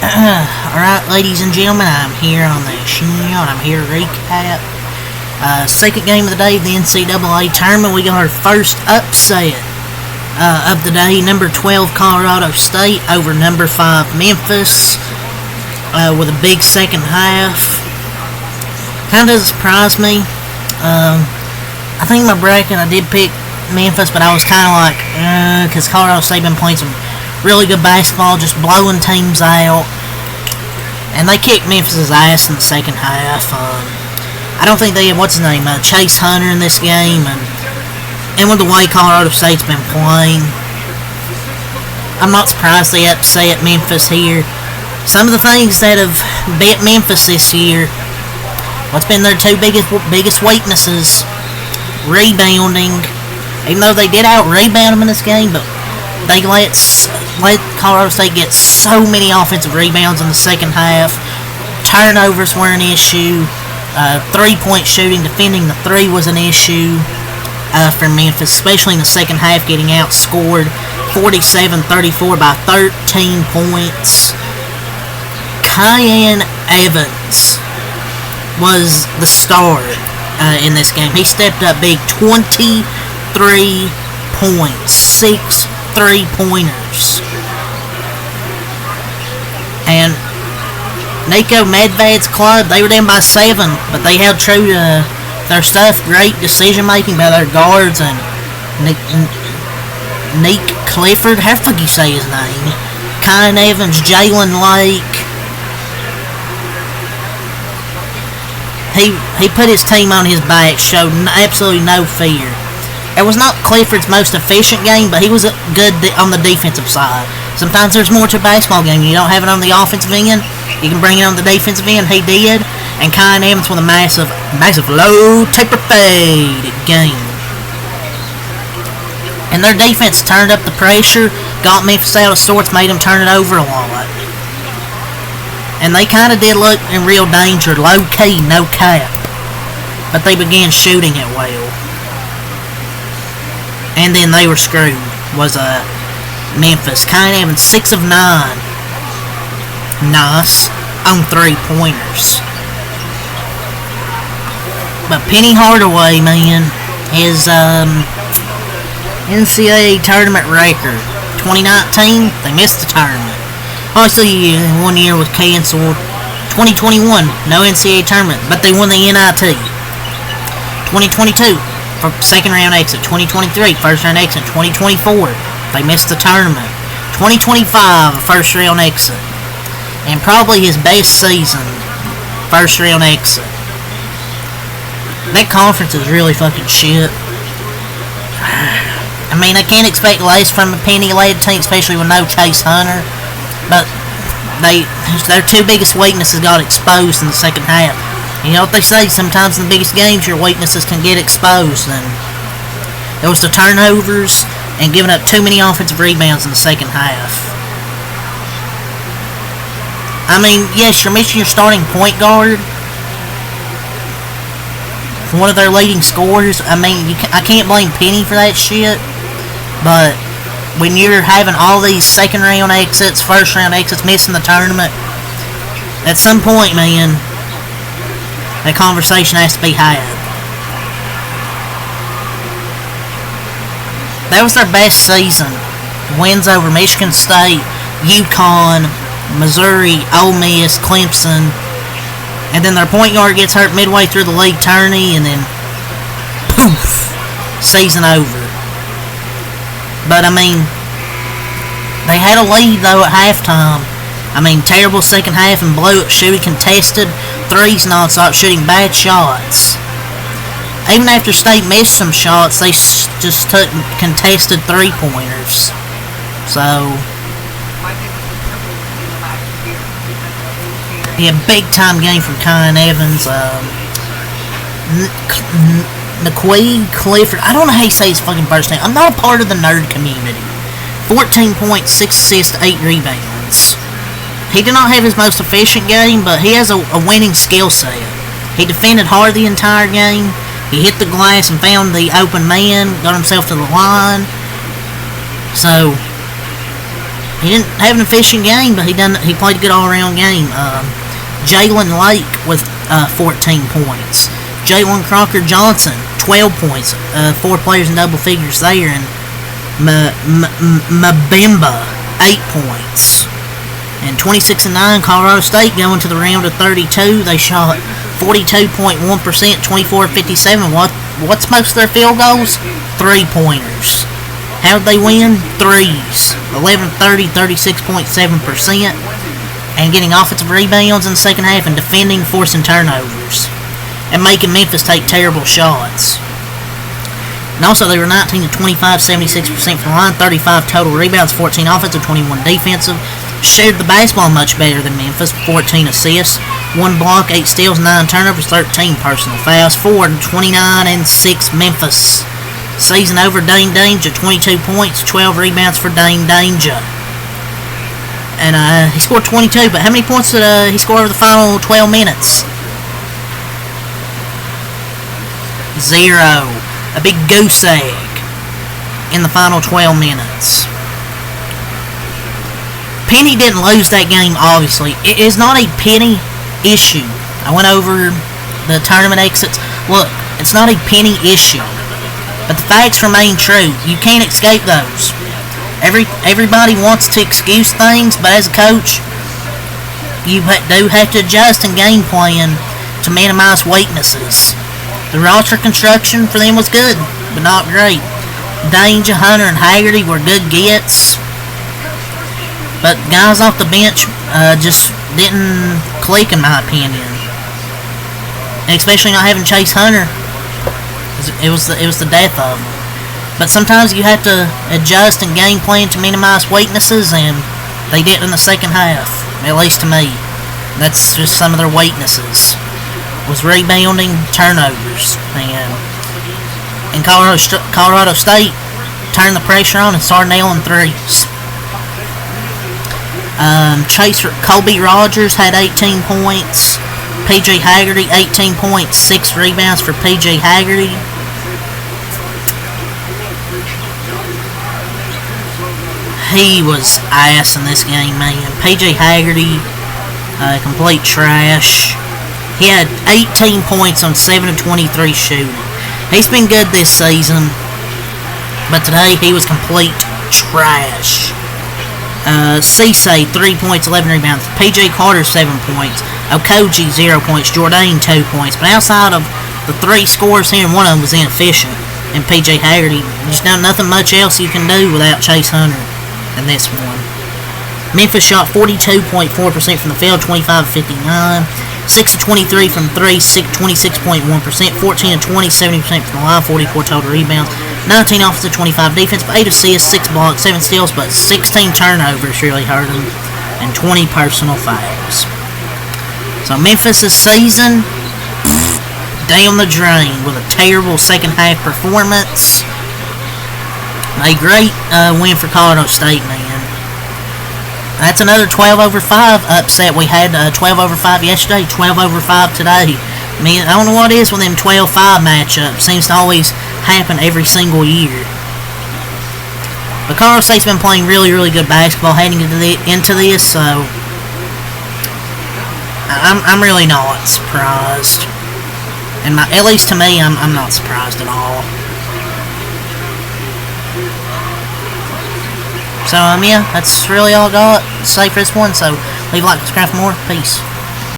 Alright, ladies and gentlemen, I'm here on the Ncaa, and I'm here to recap second game of the day of the NCAA tournament. We got our first upset of the day. Number 12 Colorado State over number 5 Memphis with a big second half. Kind of surprised me. I think my bracket I did pick Memphis, but I was kind of like, because Colorado State been playing some really good basketball, just blowing teams out. And they kicked Memphis' ass in the second half. I don't think they had, Chase Hunter in this game. And with the way Colorado State's been playing, I'm not surprised they upset Memphis here. Some of the things that have beat Memphis this year, what's been their two biggest weaknesses? Rebounding. Even though they did out-rebound them in this game, but they let Colorado State get so many offensive rebounds in the second half. Turnovers were an issue. Three-point shooting, defending the three was an issue for Memphis, especially in the second half, getting outscored 47-34 by 13 points. Ncaa Evans was the star in this game. He stepped up big, 23 points, 6 3-pointers. And Nico Medved's club, they were down by 7, but they held true to their stuff. Great decision-making by their guards, and Nick Clifford, how the fuck you say his name? Ncaa Evans, Jalen Lake. He put his team on his back, showed absolutely no fear. It was not Clifford's most efficient game, but he was good on the defensive side. Sometimes there's more to a basketball game. You don't have it on the offensive end, you can bring it on the defensive end. He did, and Ncaa Evans with a massive low taper fade game. And their defense turned up the pressure, got Memphis out of sorts, made them turn it over a lot. And they kind of did look in real danger, low key, no cap. But they began shooting it well. And then they were screwed, was Memphis. Ncaa Evans, 6 of 9. Nice. On 3-pointers. But Penny Hardaway, man, his NCAA tournament record. 2019, they missed the tournament. Obviously, 1 year was canceled. 2021, no NCAA tournament, but they won the NIT. 2022. For second round exit. 2023 first round exit. 2024 they missed the tournament. 2025 first round exit, and probably his best season, first round exit. That conference is really fucking shit. I mean, I can't expect less from a penny-led team, especially with no Chase Hunter, but their two biggest weaknesses got exposed in the second half. You know what they say, sometimes in the biggest games your weaknesses can get exposed, and it was the turnovers and giving up too many offensive rebounds in the second half. I mean, yes, you're missing your starting point guard, one of their leading scorers. I mean, I can't blame Penny for that shit, but when you're having all these second round exits, first round exits, missing the tournament, at some point, man, that conversation has to be had. That was their best season. Wins over Michigan State, UConn, Missouri, Ole Miss, Clemson. And then their point guard gets hurt midway through the league tourney, and then poof, season over. But I mean, they had a lead though at halftime. I mean, terrible second half and blew it, shooting contested threes non-stop, shooting bad shots. Even after State missed some shots, they just took contested 3-pointers. So, yeah, big time game from Ncaa Evans. Ncaa Clifford, I don't know how you say his fucking first name. I'm not a part of the nerd community. 14 points, 6 assists, 8 rebounds. He did not have his most efficient game, but he has a winning skill set. He defended hard the entire game. He hit the glass and found the open man, got himself to the line. So, he didn't have an efficient game, but he played a good all-around game. Jalen Lake with 14 points. Jalen Crocker Johnson, 12 points. 4 players in double figures there. And Mbemba, 8 points. And 26-9, Colorado State going to the round of 32. They shot 42.1%, 24-57. What's most of their field goals? 3-pointers. How'd they win? Threes. 11-30, 36.7%. And getting offensive rebounds in the second half and defending, forcing turnovers. And making Memphis take terrible shots. And also they were 19-25, 76% from the line, 35 total rebounds, 14 offensive, 21 defensive. Shared the basketball much better than Memphis, 14 assists, 1 block, 8 steals, 9 turnovers, 13 personal fouls. 29-6 Memphis. Season over Dane Danger, 22 points, 12 rebounds for Dane Danger. And he scored 22, but how many points did he score over the final 12 minutes? 0. A big goose egg in the final 12 minutes. Penny didn't lose that game, obviously. It is not a Penny issue. I went over the tournament exits. Look, it's not a Penny issue. But the facts remain true. You can't escape those. Everybody wants to excuse things, but as a coach, you do have to adjust and game plan to minimize weaknesses. The roster construction for them was good, but not great. Danger, Hunter, and Haggerty were good gets, but guys off the bench just didn't click, in my opinion. And especially not having Chase Hunter, it was the death of him. But sometimes you have to adjust and game plan to minimize weaknesses, and they did in the second half, at least to me. That's just some of their weaknesses. Was rebounding, turnovers, and Colorado State turned the pressure on and started nailing threes. Colby Rogers had 18 points. PJ Haggerty, 18 points, 6 rebounds for PJ Haggerty. He was ass in this game, man. PJ Haggerty, complete trash. He had 18 points on 7 of 23 shooting. He's been good this season, but today he was complete trash. Cisse, 3 points, 11 rebounds. PJ Carter, 7 points. Okoji, 0 points. Jourdain, 2 points. But outside of the 3 scores here, and one of them was inefficient. And PJ Haggerty, just nothing much else you can do without Chase Hunter in this one. Memphis shot 42.4% from the field, 25-59. 6 of 23 from 3, 26.1%. 14 of 20, 70% from the line, 44 total rebounds. 19 offensive, 25 defense, 8 assists, 6 blocks, 7 steals, but 16 turnovers really hurt him, and 20 personal fouls. So Memphis' season, down the drain with a terrible second half performance. A great win for Colorado State, man. That's another 12/5 upset. We had 12/5 yesterday, 12/5 today. I mean, I don't know what it is with them 12-5 matchups. Seems to always happen every single year. But Colorado State's been playing really, really good basketball heading into this, so I'm really not surprised. And at least to me, I'm not surprised at all. So yeah, that's really all I got to say for this one. So leave a like, subscribe for more. Peace.